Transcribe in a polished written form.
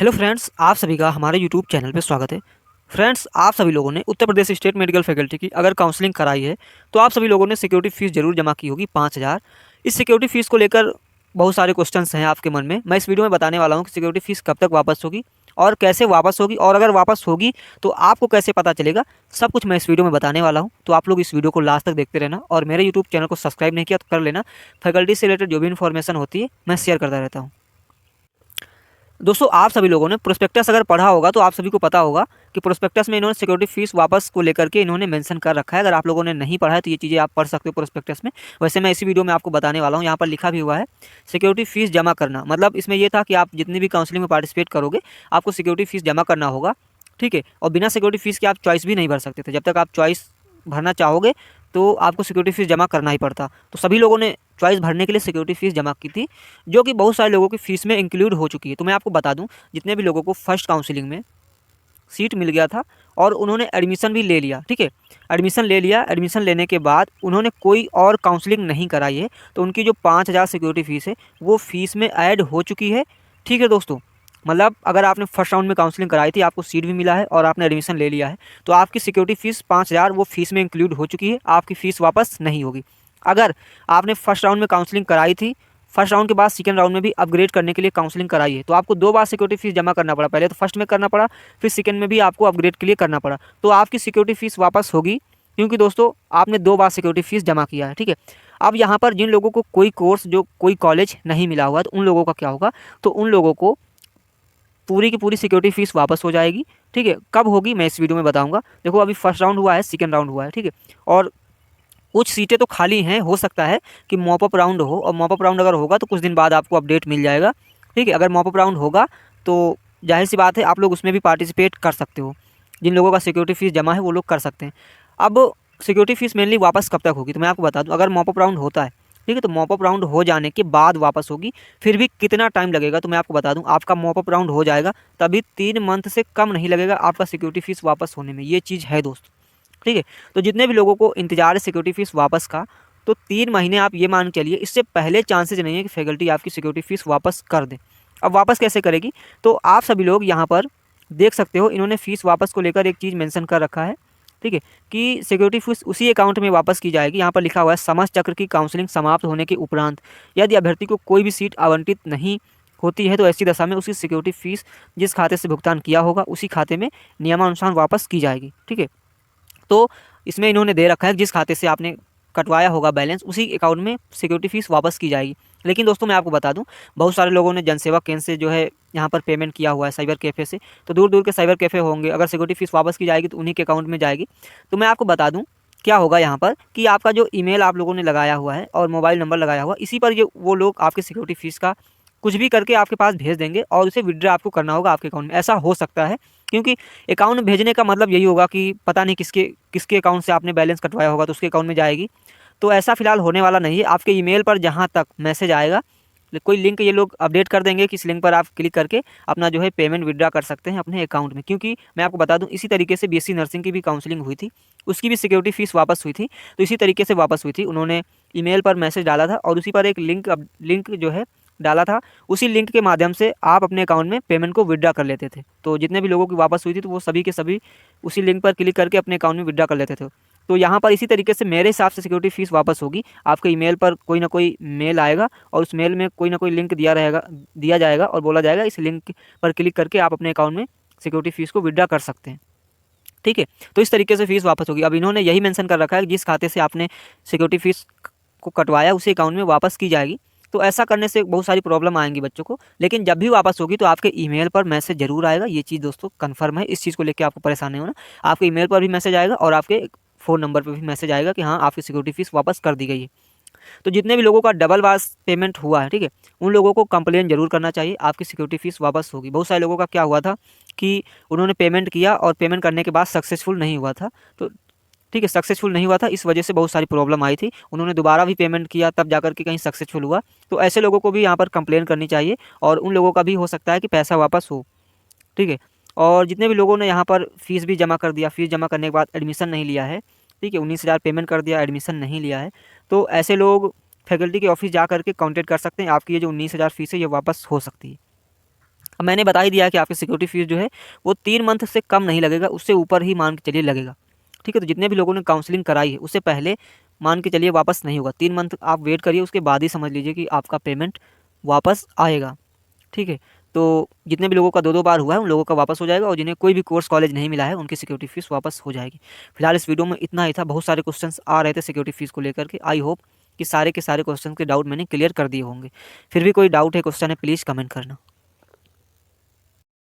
Hello friends, आप सभी का हमारे यूट्यूब चैनल पे स्वागत है। फ्रेंड्स, आप सभी लोगों ने Uttar Pradesh state medical faculty की अगर काउंसलिंग कराई है तो आप सभी लोगों ने सिक्योरिटी फीस जरूर जमा की होगी 5,000। इस सिक्योरिटी फीस को लेकर बहुत सारे क्वेश्चंस हैं आपके मन में। मैं इस वीडियो में बताने वाला हूँ कि सिक्योरिटी फीस कब तक वापस होगी और कैसे वापस होगी, और अगर वापस होगी तो आपको कैसे पता चलेगा, सब कुछ मैं इस वीडियो में बताने वाला हूँ। तो आप लोग इस वीडियो को लास्ट तक देखते रहना, और मेरे यूट्यूब चैनल को सब्सक्राइब नहीं किया तो कर लेना। फैकल्टी से रिलेटेड जो भी इन्फॉर्मेशन होती है मैं शेयर करता रहता हूँ। दोस्तों, आप सभी लोगों ने प्रोस्पेक्टस अगर पढ़ा होगा तो आप सभी को पता होगा कि प्रोस्पेक्टस में इन्होंने सिक्योरिटी फीस वापस को लेकर के इन्होंने मेंशन कर रखा है। अगर आप लोगों ने नहीं पढ़ा है तो ये चीज़ें आप पढ़ सकते हो प्रोस्पेक्टस में। वैसे मैं इसी वीडियो में आपको बताने वाला हूँ। यहाँ पर लिखा भी हुआ है सिक्योरिटी फीस जमा करना, मतलब इसमें यह था कि आप जितनी भी काउंसलिंग में पार्टिसिपेट करोगे आपको सिक्योरिटी फीस जमा करना होगा, ठीक है। और बिना सिक्योरिटी फीस के आप चॉइस भी नहीं भर सकते थे। जब तक आप चॉइस भरना चाहोगे तो आपको सिक्योरिटी फीस जमा करना ही पड़ता। तो सभी लोगों ने चॉइस भरने के लिए सिक्योरिटी फीस जमा की थी, जो कि बहुत सारे लोगों की फ़ीस में इंक्लूड हो चुकी है। तो मैं आपको बता दूं, जितने भी लोगों को फर्स्ट काउंसलिंग में सीट मिल गया था और उन्होंने एडमिशन भी ले लिया, ठीक है, एडमिशन ले लिया, एडमिशन लेने के बाद उन्होंने कोई और काउंसलिंग नहीं कराई है, तो उनकी जो 5,000 सिक्योरिटी फ़ीस है वो फ़ीस में ऐड हो चुकी है, ठीक है दोस्तों। मतलब अगर आपने फर्स्ट राउंड में काउंसलिंग कराई थी, आपको सीट भी मिला है और आपने एडमिशन ले लिया है, तो आपकी सिक्योरिटी फ़ीस 5,000 वो फ़ीस में इंक्लूड हो चुकी है, आपकी फ़ीस वापस नहीं होगी। अगर आपने फर्स्ट राउंड में काउंसलिंग कराई थी, फर्स्ट राउंड के बाद सेकंड राउंड में भी अपग्रेड करने के लिए काउंसलिंग कराई है, तो आपको 2 बार सिक्योरिटी फीस जमा करना पड़ा। पहले तो फर्स्ट में करना पड़ा, फिर सेकंड में भी आपको अपग्रेड के लिए करना पड़ा, तो आपकी सिक्योरिटी फीस वापस होगी, क्योंकि दोस्तों आपने 2 बार सिक्योरिटी फीस जमा किया है, ठीक है। अब यहाँ पर जिन लोगों को कोई कोर्स, जो कोई कॉलेज नहीं मिला हुआ, तो उन लोगों का क्या होगा, तो उन लोगों को पूरी की पूरी सिक्योरिटी फीस वापस हो जाएगी, ठीक है। कब होगी मैं इस वीडियो में बताऊंगा। देखो, अभी फर्स्ट राउंड हुआ है, सेकंड राउंड हुआ है, ठीक है, और कुछ सीटें तो खाली हैं, हो सकता है कि मॉप अप राउंड हो, और मॉप अप राउंड अगर होगा तो कुछ दिन बाद आपको अपडेट मिल जाएगा, ठीक है। अगर मॉप अप राउंड होगा तो जाहिर सी बात है आप लोग उसमें भी पार्टिसिपेट कर सकते हो। जिन लोगों का सिक्योरिटी फीस जमा है वो लोग कर सकते हैं। अब सिक्योरिटी फीस मेनली वापस कब तक होगी, तो मैं आपको बता दूं, अगर मॉप अप राउंड होता है, ठीक है, तो मॉप अप राउंड हो जाने के बाद वापस होगी। फिर भी कितना टाइम लगेगा, तो मैं आपको बता दूं, आपका मॉप अप राउंड हो जाएगा तभी 3 मंथ से कम नहीं लगेगा आपका सिक्योरिटी फीस वापस होने में। ये चीज़ है दोस्त, ठीक है। तो जितने भी लोगों को इंतजार है सिक्योरिटी फीस वापस का, तो 3 महीने आप ये मान के चलिए, इससे पहले चांसेस नहीं है कि फैकल्टी आपकी सिक्योरिटी फीस वापस कर दे। अब वापस कैसे करेगी, तो आप सभी लोग यहाँ पर देख सकते हो, इन्होंने फीस वापस को लेकर एक चीज़ मेंशन कर रखा है, ठीक है, कि सिक्योरिटी फीस उसी अकाउंट में वापस की जाएगी। यहाँ पर लिखा हुआ है समझ चक्र की काउंसलिंग समाप्त होने के उपरांत यदि अभ्यर्थी को कोई भी सीट आवंटित नहीं होती है तो ऐसी दशा में उसकी सिक्योरिटी फीस जिस खाते से भुगतान किया होगा उसी खाते में नियमानुसार वापस की जाएगी, ठीक है। तो इसमें इन्होंने दे रखा है जिस खाते से आपने कटवाया होगा बैलेंस, उसी अकाउंट में सिक्योरिटी फीस वापस की जाएगी। लेकिन दोस्तों मैं आपको बता दूं, बहुत सारे लोगों ने जनसेवा केंद्र से जो है यहाँ पर पेमेंट किया हुआ है, साइबर कैफ़े से, तो दूर दूर के साइबर कैफ़े होंगे, अगर सिक्योरिटी फीस वापस की जाएगी तो उन्हीं के अकाउंट में जाएगी। तो मैं आपको बता दूँ क्या होगा यहाँ पर, कि आपका जो ईमेल आप लोगों ने लगाया हुआ है और मोबाइल नंबर लगाया हुआ, इसी पर ये वो लोग आपके सिक्योरिटी फीस का कुछ भी करके आपके पास भेज देंगे और उसे विड्रॉ आपको करना होगा आपके अकाउंट में। ऐसा हो सकता है, क्योंकि अकाउंट भेजने का मतलब यही होगा कि पता नहीं किसके किसके अकाउंट से आपने बैलेंस कटवाया होगा तो उसके अकाउंट में जाएगी। तो ऐसा फ़िलहाल होने वाला नहीं है। आपके ईमेल पर जहाँ तक मैसेज आएगा, कोई लिंक ये लोग अपडेट कर देंगे कि इस लिंक पर आप क्लिक करके अपना जो है पेमेंट विड्रॉ कर सकते हैं अपने अकाउंट में। क्योंकि मैं आपको बता दूं, इसी तरीके से बीएससी नर्सिंग की भी काउंसलिंग हुई थी, उसकी भी सिक्योरिटी फीस वापस हुई थी, तो इसी तरीके से वापस हुई थी। उन्होंने ईमेल पर मैसेज डाला था और उसी पर एक लिंक जो है डाला था, उसी लिंक के माध्यम से आप अपने अकाउंट में पेमेंट को विड्रॉ कर लेते थे। तो जितने भी लोगों की वापस हुई थी तो वो सभी के सभी उसी लिंक पर क्लिक करके अपने अकाउंट में विड्रॉ कर लेते थे। तो यहाँ पर इसी तरीके से मेरे हिसाब से सिक्योरिटी फीस वापस होगी। आपके ईमेल पर कोई ना कोई मेल आएगा और उस मेल में कोई ना कोई लिंक दिया जाएगा और बोला जाएगा इस लिंक पर क्लिक करके आप अपने अकाउंट में सिक्योरिटी फीस को विड्रॉ कर सकते हैं, ठीक है। तो इस तरीके से फीस वापस होगी। अब इन्होंने यही मेंशन कर रखा है कि जिस खाते से आपने सिक्योरिटी फीस को कटवाया उसी अकाउंट में वापस की जाएगी। तो ऐसा करने से बहुत सारी प्रॉब्लम आएंगी बच्चों को, लेकिन जब भी वापस होगी तो आपके ईमेल पर मैसेज जरूर आएगा। ये चीज़ दोस्तों कंफर्म है, इस चीज़ को लेकर आपको परेशान नहीं होना। आपके ईमेल पर भी मैसेज आएगा और आपके फ़ोन नंबर पर भी मैसेज आएगा कि हाँ आपकी सिक्योरिटी फीस वापस कर दी गई है। तो जितने भी लोगों का डबल बास पेमेंट हुआ है, ठीक है, उन लोगों को कंप्लेन जरूर करना चाहिए, आपकी सिक्योरिटी फीस वापस होगी। बहुत सारे लोगों का क्या हुआ था कि उन्होंने पेमेंट किया और पेमेंट करने के बाद सक्सेसफुल नहीं हुआ था, तो ठीक है, सक्सेसफुल नहीं हुआ था, इस वजह से बहुत सारी प्रॉब्लम आई थी। उन्होंने दोबारा भी पेमेंट किया तब जाकर के कहीं सक्सेसफुल हुआ। तो ऐसे लोगों को भी यहाँ पर कंप्लेन करनी चाहिए और उन लोगों का भी हो सकता है कि पैसा वापस हो, ठीक है। और जितने भी लोगों ने यहाँ पर फीस भी जमा कर दिया, फीस जमा करने के बाद एडमिशन नहीं लिया है, ठीक है, 19,000 पेमेंट कर दिया, एडमिशन नहीं लिया है, तो ऐसे लोग फैकल्टी के ऑफिस जा करके कॉन्टेक्ट कर सकते हैं। आपकी ये जो 19,000 फीस है ये वापस हो सकती है। अब मैंने बता ही दिया कि आपकी सिक्योरिटी फीस जो है वो 3 मंथ से कम नहीं लगेगा, उससे ऊपर ही मान के चलिए लगेगा। ठीक है, तो जितने भी लोगों ने काउंसलिंग कराई है उससे पहले मान के चलिए वापस नहीं होगा। 3 मंथ आप वेट करिए, उसके बाद ही समझ लीजिए कि आपका पेमेंट वापस आएगा। ठीक है, तो जितने भी लोगों का 2-2 बार हुआ है उन लोगों का वापस हो जाएगा, और जिन्हें कोई भी कोर्स कॉलेज नहीं मिला है उनकी सिक्योरिटी फीस वापस हो जाएगी। फिलहाल इस वीडियो में इतना ही था। बहुत सारे क्वेश्चंस आ रहे थे सिक्योरिटी फीस को लेकर के। आई होप कि सारे के सारे क्वेश्चन के डाउट मैंने क्लियर कर दिए होंगे। फिर भी कोई डाउट है, क्वेश्चन है, प्लीज़ कमेंट करना।